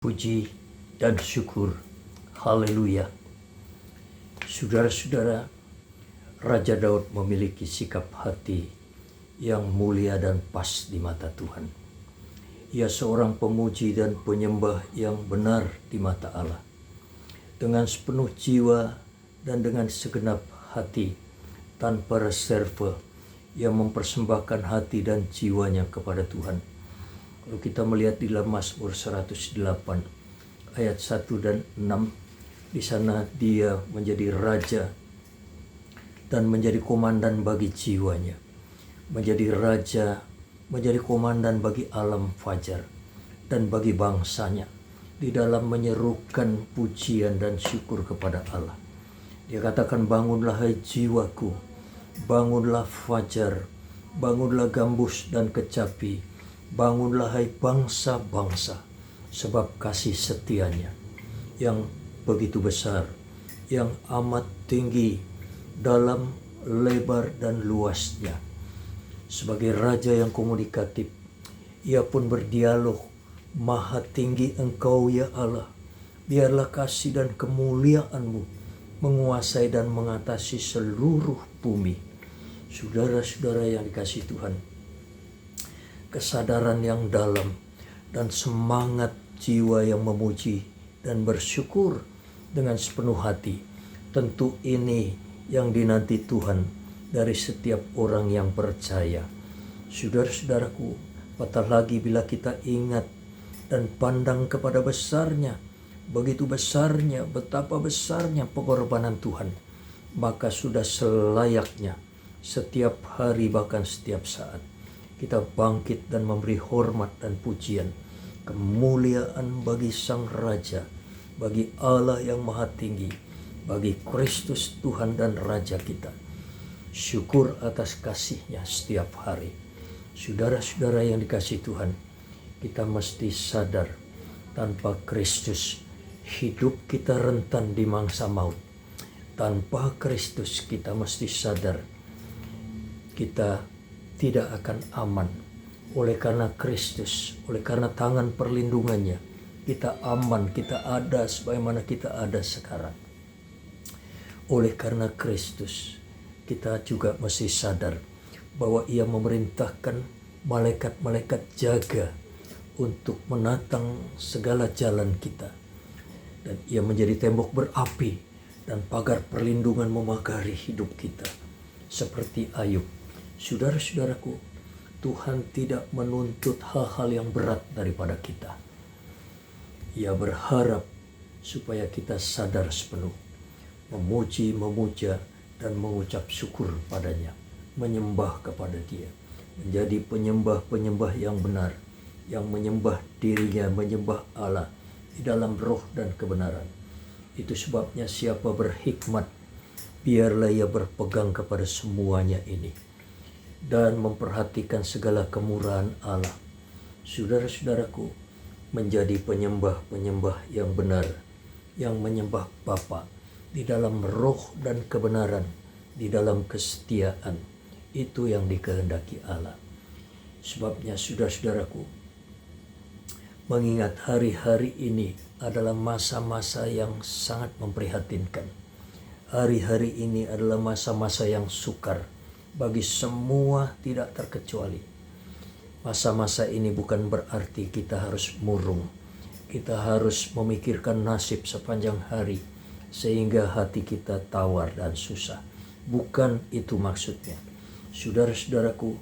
Puji dan syukur. Haleluya. Saudara-saudara, Raja Daud memiliki sikap hati yang mulia dan pas di mata Tuhan. Ia seorang pemuji dan penyembah yang benar di mata Allah. Dengan sepenuh jiwa dan dengan segenap hati, tanpa reserve, ia mempersembahkan hati dan jiwanya kepada Tuhan. Kalau kita melihat di dalam Mazmur 108 ayat 1 dan 6, di sana dia menjadi raja dan menjadi komandan bagi jiwanya. Menjadi raja, menjadi komandan bagi alam fajar dan bagi bangsanya di dalam menyerukan pujian dan syukur kepada Allah. Dia katakan, bangunlah hai jiwaku, bangunlah fajar, bangunlah gambus dan kecapi, bangunlah hai bangsa-bangsa, sebab kasih setianya yang begitu besar, yang amat tinggi dalam lebar dan luasnya. Sebagai raja yang komunikatif, ia pun berdialog, maha tinggi engkau ya Allah, biarlah kasih dan kemuliaanmu menguasai dan mengatasi seluruh bumi. Saudara-saudara yang dikasihi Tuhan, kesadaran yang dalam dan semangat jiwa yang memuji dan bersyukur dengan sepenuh hati, tentu ini yang dinanti Tuhan dari setiap orang yang percaya. Saudara-saudaraku, apatah lagi bila kita ingat dan pandang kepada besarnya, begitu besarnya, betapa besarnya pengorbanan Tuhan, maka sudah selayaknya setiap hari bahkan setiap saat kita bangkit dan memberi hormat dan pujian, kemuliaan bagi Sang Raja, bagi Allah yang Maha Tinggi, bagi Kristus Tuhan dan Raja kita. Syukur atas kasih-Nya setiap hari. Saudara-saudara yang dikasihi Tuhan, kita mesti sadar, tanpa Kristus hidup kita rentan di mangsa maut. Tanpa Kristus kita mesti sadar, kita tidak akan aman. Oleh karena Kristus, oleh karena tangan perlindungannya, kita aman, kita ada sebagaimana kita ada sekarang. Oleh karena Kristus, kita juga mesti sadar bahwa Ia memerintahkan malaikat-malaikat jaga untuk menatang segala jalan kita. Dan Ia menjadi tembok berapi dan pagar perlindungan memagari hidup kita. Seperti Ayub. Saudara-saudaraku, Tuhan tidak menuntut hal-hal yang berat daripada kita. Ia berharap supaya kita sadar sepenuh, memuji, memuja, dan mengucap syukur padanya, menyembah kepada Dia, menjadi penyembah-penyembah yang benar, yang menyembah dirinya, menyembah Allah di dalam roh dan kebenaran. Itu sebabnya siapa berhikmat, biarlah ia berpegang kepada semuanya ini dan memperhatikan segala kemurahan Allah. Saudara-saudaraku, menjadi penyembah-penyembah yang benar, yang menyembah Bapa di dalam roh dan kebenaran, di dalam kesetiaan, itu yang dikehendaki Allah. Sebabnya saudara-saudaraku, mengingat hari-hari ini adalah masa-masa yang sangat memprihatinkan. Hari-hari ini adalah masa-masa yang sukar bagi semua tidak terkecuali. Masa-masa ini bukan berarti kita harus murung. Kita harus memikirkan nasib sepanjang hari sehingga hati kita tawar dan susah. Bukan itu maksudnya. Saudara-saudaraku,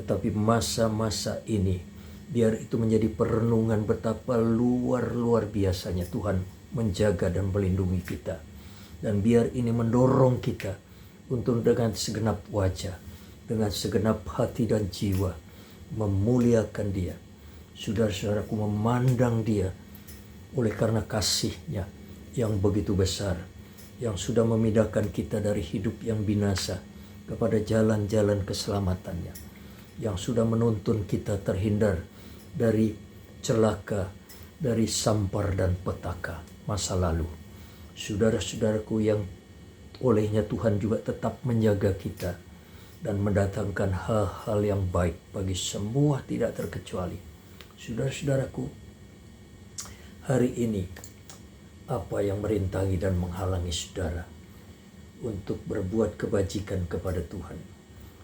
tetapi masa-masa ini biar itu menjadi perenungan betapa luar biasanya Tuhan menjaga dan melindungi kita. Dan biar ini mendorong kita untuk dengan segenap wajah, dengan segenap hati dan jiwa, memuliakan Dia. Saudara-saudaraku, memandang Dia oleh karena kasih-Nya yang begitu besar, yang sudah memindahkan kita dari hidup yang binasa kepada jalan-jalan keselamatannya, yang sudah menuntun kita terhindar dari celaka, dari sampar dan petaka masa lalu. Saudara-saudaraku, yang olehnya Tuhan juga tetap menjaga kita dan mendatangkan hal-hal yang baik bagi semua tidak terkecuali. Saudara-saudaraku, Hari ini, apa yang merintangi dan menghalangi saudara untuk berbuat kebajikan kepada Tuhan?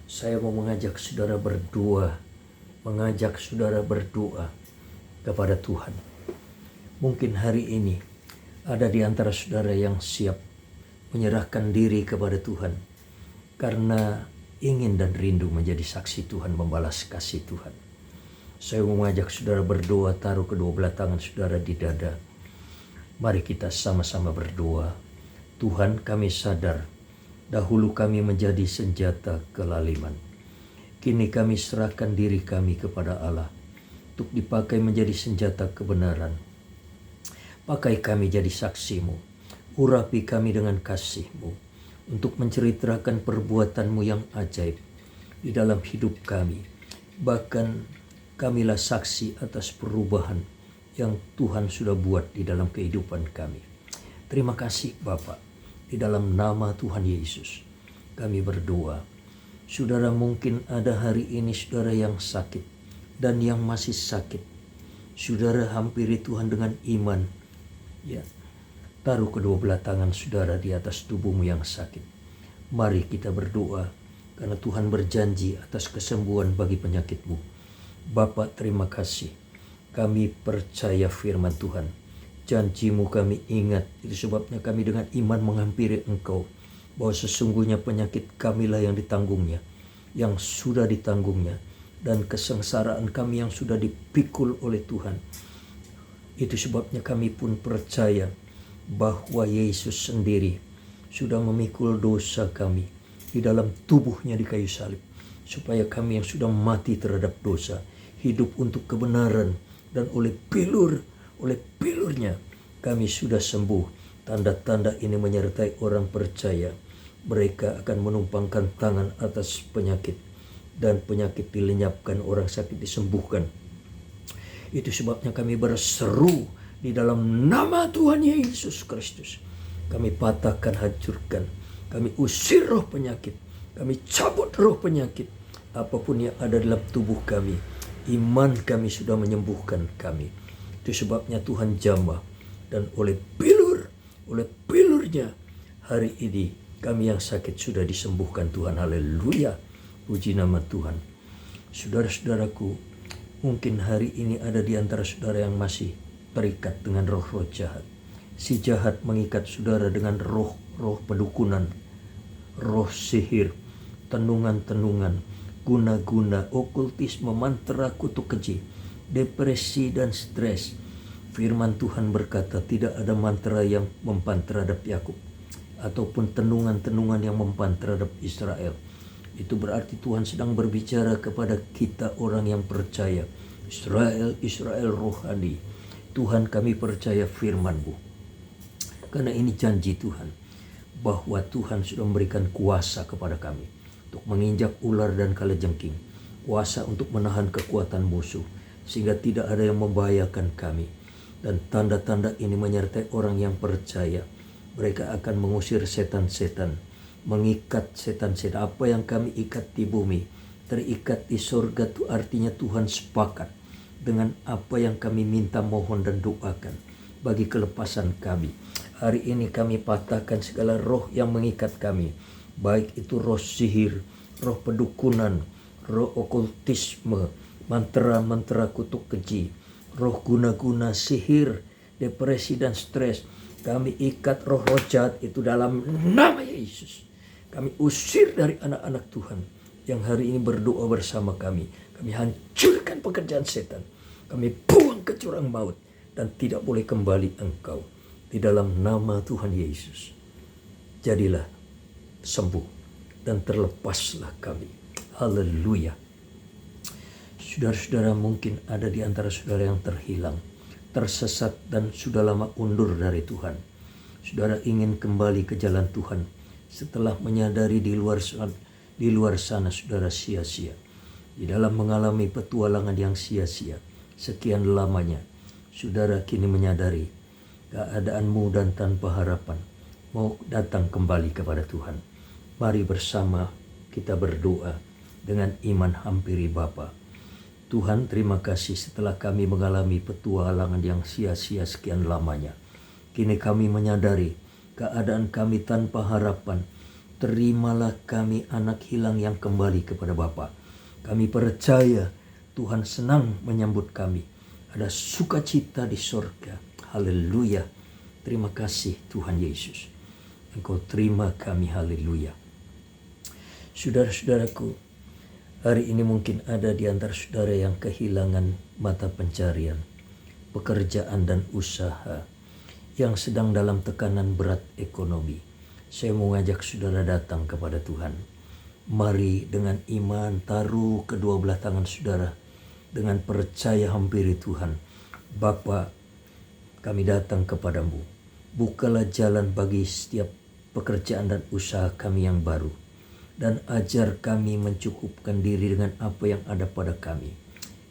Saya mau mengajak saudara berdoa kepada Tuhan. Mungkin hari ini ada di antara saudara yang siap menyerahkan diri kepada Tuhan karena ingin dan rindu menjadi saksi Tuhan, membalas kasih Tuhan. Saya mau mengajak saudara berdoa, taruh kedua belah tangan saudara di dada. Mari kita sama-sama berdoa. Tuhan, kami sadar dahulu kami menjadi senjata kelaliman. Kini kami serahkan diri kami kepada Allah untuk dipakai menjadi senjata kebenaran. Pakai kami jadi saksi-Mu. Urapi kami dengan kasih-Mu untuk menceritakan perbuatan-Mu yang ajaib di dalam hidup kami. Bahkan kamilah saksi atas perubahan yang Tuhan sudah buat di dalam kehidupan kami. Terima kasih Bapa. Di dalam nama Tuhan Yesus kami berdoa. Saudara, mungkin ada hari ini saudara yang sakit dan yang masih sakit. Saudara hampiri Tuhan dengan iman. Ya, taruh kedua belah tangan saudara di atas tubuhmu yang sakit. Mari kita berdoa karena Tuhan berjanji atas kesembuhan bagi penyakitmu. Bapa, terima kasih. Kami percaya firman Tuhan. Janji-Mu kami ingat. Itu sebabnya kami dengan iman menghampiri Engkau. Bahwa sesungguhnya penyakit kamilah yang ditanggungnya. Yang sudah ditanggungnya. Dan kesengsaraan kami yang sudah dipikul oleh Tuhan. Itu sebabnya kami pun percaya bahwa Yesus sendiri sudah memikul dosa kami di dalam tubuhnya di kayu salib. Supaya kami yang sudah mati terhadap dosa hidup untuk kebenaran, dan oleh pilurnya kami sudah sembuh. Tanda-tanda ini menyertai orang percaya. Mereka akan menumpangkan tangan atas penyakit, dan penyakit dilenyapkan, orang sakit disembuhkan. Itu sebabnya kami berseru di dalam nama Tuhan Yesus Kristus. Kami patahkan, hancurkan, kami usir roh penyakit, kami cabut roh penyakit. Apapun yang ada dalam tubuh kami, iman kami sudah menyembuhkan kami. Itu sebabnya Tuhan jamah. Dan oleh pilurnya hari ini kami yang sakit sudah disembuhkan Tuhan. Haleluya. Puji nama Tuhan. Saudara-saudaraku, mungkin hari ini ada di antara saudara yang masih terikat dengan roh-roh jahat. Si jahat mengikat saudara dengan roh-roh pedukunan, roh sihir, tenungan-tenungan, guna-guna, okultisme, mantra, kutuk keji, depresi dan stres. Firman Tuhan berkata tidak ada mantra yang mempan terhadap Yakub ataupun tenungan-tenungan yang mempan terhadap Israel. Itu berarti Tuhan sedang berbicara kepada kita orang yang percaya. Israel rohani. Tuhan, kami percaya firman-Mu. Karena ini janji Tuhan bahwa Tuhan sudah memberikan kuasa kepada kami untuk menginjak ular dan kalajengking, kuasa untuk menahan kekuatan musuh, sehingga tidak ada yang membahayakan kami. Dan tanda-tanda ini menyertai orang yang percaya. Mereka akan mengusir setan-setan, mengikat setan-setan. Apa yang kami ikat di bumi, terikat di sorga. Itu artinya Tuhan sepakat dengan apa yang kami minta, mohon dan doakan bagi kelepasan kami. Hari ini kami patahkan segala roh yang mengikat kami, baik itu roh sihir, roh pedukunan, roh okultisme, mantra-mantra kutuk keji, roh guna-guna, sihir, depresi dan stres. Kami ikat roh-roh jahat itu dalam nama Yesus. Kami usir dari anak-anak Tuhan yang hari ini berdoa bersama kami. Kami hancurkan pekerjaan setan. Kami buang ke jurang maut dan tidak boleh kembali engkau. Di dalam nama Tuhan Yesus, jadilah sembuh dan terlepaslah kami. Haleluya. Saudara-saudara, mungkin ada di antara saudara yang terhilang, tersesat dan sudah lama undur dari Tuhan. Saudara ingin kembali ke jalan Tuhan setelah menyadari di luar sana saudara sia-sia. Di dalam mengalami petualangan yang sia-sia sekian lamanya, saudara kini menyadari keadaanmu dan tanpa harapan mau datang kembali kepada Tuhan. Mari bersama kita berdoa dengan iman hampiri Bapa. Tuhan, terima kasih setelah kami mengalami petualangan yang sia-sia sekian lamanya. Kini kami menyadari keadaan kami tanpa harapan. Terimalah kami anak hilang yang kembali kepada Bapa. Kami percaya Tuhan senang menyambut kami. Ada sukacita di sorga. Haleluya. Terima kasih Tuhan Yesus. Engkau terima kami, haleluya. Saudara-saudaraku, hari ini mungkin ada di antara saudara yang kehilangan mata pencarian, pekerjaan dan usaha, yang sedang dalam tekanan berat ekonomi. Saya mau ngajak saudara datang kepada Tuhan. Mari dengan iman taruh kedua belah tangan saudara, dengan percaya hampiri Tuhan. Bapa, kami datang kepadamu. Bukalah jalan bagi setiap pekerjaan dan usaha kami yang baru. Dan ajar kami mencukupkan diri dengan apa yang ada pada kami.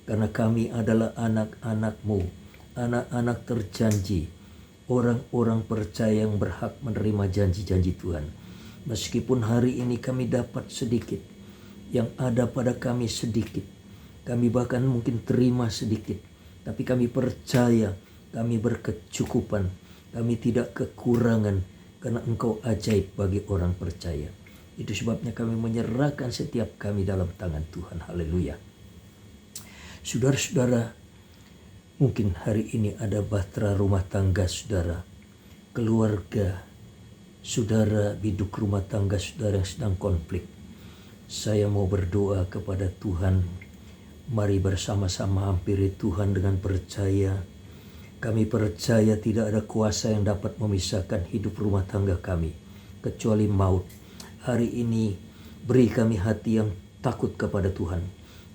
Karena kami adalah anak-anak-Mu, anak-anak terjanji, orang-orang percaya yang berhak menerima janji-janji Tuhan. Meskipun hari ini kami dapat sedikit, yang ada pada kami sedikit, kami bahkan mungkin terima sedikit, tapi kami percaya kami berkecukupan, kami tidak kekurangan, karena Engkau ajaib bagi orang percaya. Itu sebabnya kami menyerahkan setiap kami dalam tangan Tuhan. Haleluya. Saudara-saudara, mungkin hari ini ada bahtera rumah tangga saudara, keluarga saudara, biduk rumah tangga saudara yang sedang konflik. Saya mau berdoa kepada Tuhan. Mari bersama-sama hampiri Tuhan dengan percaya. Kami percaya tidak ada kuasa yang dapat memisahkan hidup rumah tangga kami, kecuali maut. Hari ini beri kami hati yang takut kepada Tuhan.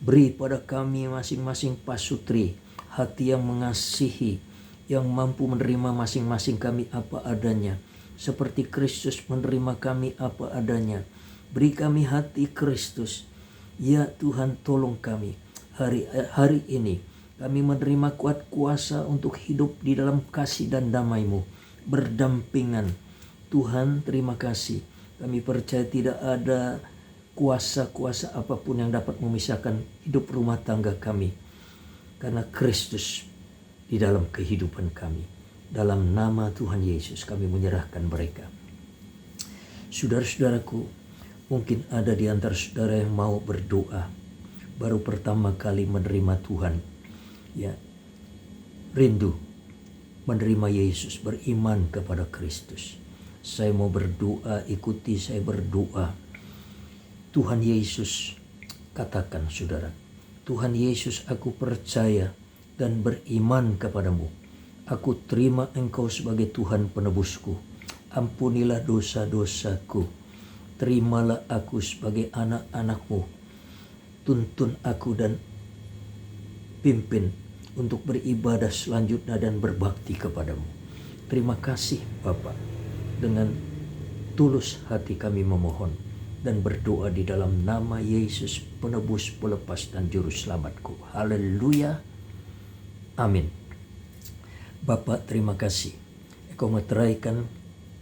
Beri pada kami masing-masing pasutri hati yang mengasihi, yang mampu menerima masing-masing kami apa adanya, seperti Kristus menerima kami apa adanya. Beri kami hati Kristus. Ya Tuhan, tolong kami. Hari ini kami menerima kuat kuasa untuk hidup di dalam kasih dan damai-Mu, berdampingan. Tuhan, terima kasih. Kami percaya tidak ada kuasa-kuasa apapun yang dapat memisahkan hidup rumah tangga kami, karena Kristus di dalam kehidupan kami. Dalam nama Tuhan Yesus kami menyerahkan mereka. Saudara-saudaraku, mungkin ada di antara saudara yang mau berdoa, baru pertama kali menerima Tuhan, ya, rindu menerima Yesus, beriman kepada Kristus. Saya mau berdoa, ikuti saya berdoa. Tuhan Yesus, katakan saudara, Tuhan Yesus, aku percaya dan beriman kepadamu. Aku terima Engkau sebagai Tuhan penebusku. Ampunilah dosa-dosaku. Terimalah aku sebagai anak-anak-Mu. Tuntun aku dan pimpin untuk beribadah selanjutnya dan berbakti kepadamu. Terima kasih Bapa. Dengan tulus hati kami memohon dan berdoa di dalam nama Yesus, penebus, pelepas dan juru selamatku. Haleluya. Amin. Bapa, terima kasih. Engkau meteraikan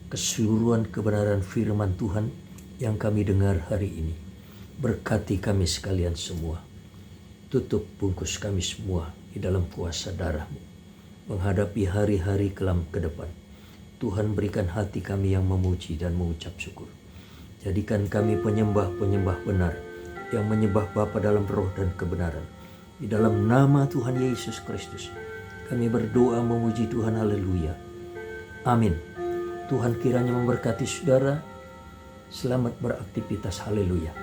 keseluruhan kebenaran firman Tuhan yang kami dengar hari ini. Berkati kami sekalian semua. Tutup bungkus kami semua di dalam kuasa darah-Mu. Menghadapi hari-hari kelam ke depan. Tuhan, berikan hati kami yang memuji dan mengucap syukur. Jadikan kami penyembah-penyembah benar yang menyembah Bapa dalam roh dan kebenaran. Di dalam nama Tuhan Yesus Kristus kami berdoa memuji Tuhan. Haleluya. Amin. Tuhan kiranya memberkati saudara. Selamat beraktivitas. Haleluya.